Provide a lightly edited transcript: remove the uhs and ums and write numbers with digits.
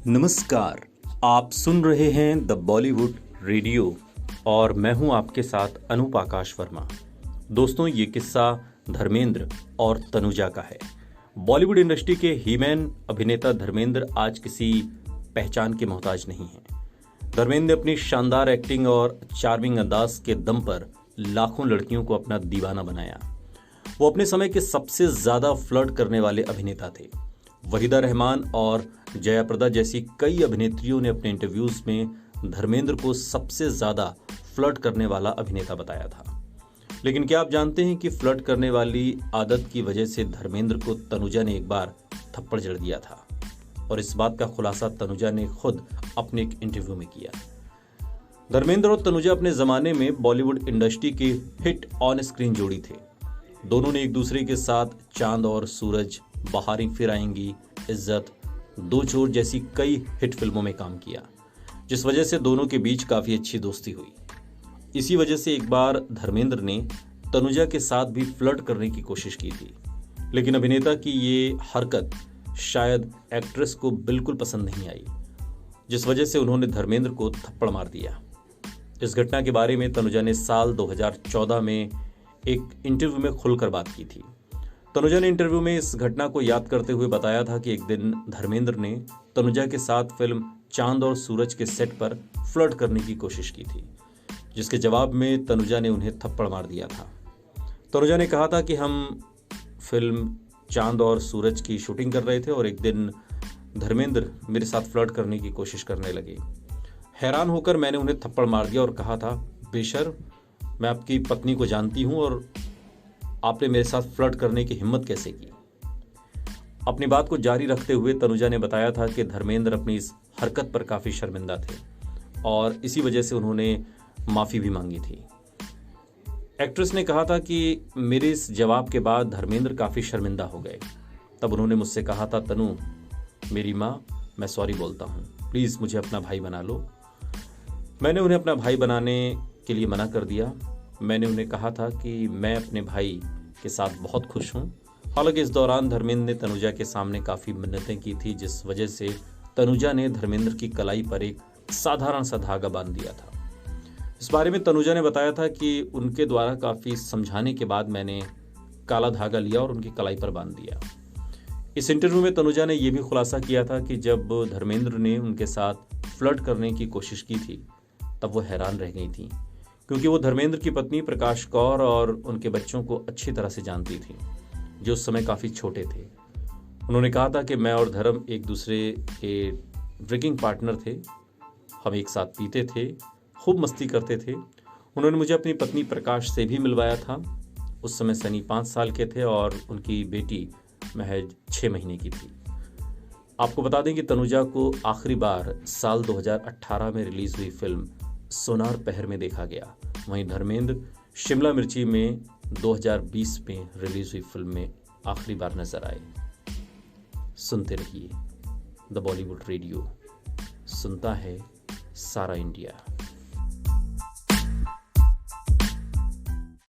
नमस्कार। आप सुन रहे हैं द बॉलीवुड रेडियो और मैं हूं आपके साथ अनूप आकाश वर्मा। दोस्तों, ये किस्सा धर्मेंद्र और तनुजा का है। बॉलीवुड इंडस्ट्री के हीमैन अभिनेता धर्मेंद्र आज किसी पहचान के मोहताज नहीं हैं। धर्मेंद्र ने अपनी शानदार एक्टिंग और चार्मिंग अंदाज के दम पर लाखों लड़कियों को अपना दीवाना बनाया। वो अपने समय के सबसे ज्यादा फ्लर्ट करने वाले अभिनेता थे। वहीदा रहमान और जया प्रदा जैसी कई अभिनेत्रियों ने अपने इंटरव्यूज में धर्मेंद्र को सबसे ज्यादा फ्लर्ट करने वाला अभिनेता बताया था। लेकिन क्या आप जानते हैं कि फ्लर्ट करने वाली आदत की वजह से धर्मेंद्र को तनुजा ने एक बार थप्पड़ जड़ दिया था, और इस बात का खुलासा तनुजा ने खुद अपने एक इंटरव्यू में किया। धर्मेंद्र और तनुजा अपने जमाने में बॉलीवुड इंडस्ट्री की हिट ऑन स्क्रीन जोड़ी थे। दोनों ने एक दूसरे के साथ चांद और सूरज, बहारें फिर आएंगी, इज्जत, दो चोर जैसी कई हिट फिल्मों में काम किया, जिस वजह से दोनों के बीच काफी अच्छी दोस्ती हुई। इसी वजह से एक बार धर्मेंद्र ने तनुजा के साथ भी फ्लर्ट करने की कोशिश की थी, लेकिन अभिनेता की ये हरकत शायद एक्ट्रेस को बिल्कुल पसंद नहीं आई, जिस वजह से उन्होंने धर्मेंद्र को थप्पड़ मार दिया। इस घटना के बारे में तनुजा ने साल 2014 में एक इंटरव्यू में खुलकर बात की थी। तनुजा ने इंटरव्यू में इस घटना को याद करते हुए बताया था कि एक दिन धर्मेंद्र ने तनुजा के साथ फिल्म चांद और सूरज के सेट पर फ्लर्ट करने की कोशिश की थी, जिसके जवाब में तनुजा ने उन्हें थप्पड़ मार दिया था। तनुजा ने कहा था कि हम फिल्म चांद और सूरज की शूटिंग कर रहे थे और एक दिन धर्मेंद्र मेरे साथ फ्लर्ट करने की कोशिश करने लगे। हैरान होकर मैंने उन्हें थप्पड़ मार दिया और कहा था, बेशर्म, मैं आपकी पत्नी को जानती हूं और आपने मेरे साथ फ्लर्ट करने की हिम्मत कैसे की। अपनी बात को जारी रखते हुए तनुजा ने बताया था कि धर्मेंद्र अपनी इस हरकत पर काफी शर्मिंदा थे और इसी वजह से उन्होंने माफी भी मांगी थी। एक्ट्रेस ने कहा था कि मेरे इस जवाब के बाद धर्मेंद्र काफी शर्मिंदा हो गए। तब उन्होंने मुझसे कहा था, तनु मेरी माँ, मैं सॉरी बोलता हूँ, प्लीज मुझे अपना भाई बना लो। मैंने उन्हें अपना भाई बनाने के लिए मना कर दिया। मैंने उन्हें कहा था कि मैं अपने भाई के साथ बहुत खुश हूं। हालांकि इस दौरान धर्मेंद्र ने तनुजा के सामने काफी मिन्नतें की थी, जिस वजह से तनुजा ने धर्मेंद्र की कलाई पर एक साधारण सा धागा बांध दिया था। इस बारे में तनुजा ने बताया था कि उनके द्वारा काफी समझाने के बाद मैंने काला धागा लिया और उनकी कलाई पर बांध दिया। इस इंटरव्यू में तनुजा ने यह भी खुलासा किया था कि जब धर्मेंद्र ने उनके साथ फ्लर्ट करने की कोशिश की थी तब वो हैरान रह गई थी, क्योंकि वो धर्मेंद्र की पत्नी प्रकाश कौर और उनके बच्चों को अच्छी तरह से जानती थी, जो उस समय काफ़ी छोटे थे। उन्होंने कहा था कि मैं और धर्म एक दूसरे के ड्रिंकिंग पार्टनर थे, हम एक साथ पीते थे, खूब मस्ती करते थे। उन्होंने मुझे अपनी पत्नी प्रकाश से भी मिलवाया था। उस समय सनी 5 साल के थे और उनकी बेटी महज 6 महीने की थी। आपको बता दें कि तनुजा को आखिरी बार साल 2018 में रिलीज हुई फिल्म सोनार पहर में देखा गया। वहीं धर्मेंद्र शिमला मिर्ची में 2020 में रिलीज हुई फिल्म में आखिरी बार नजर आए। सुनते रहिए द बॉलीवुड रेडियो, सुनता है सारा इंडिया।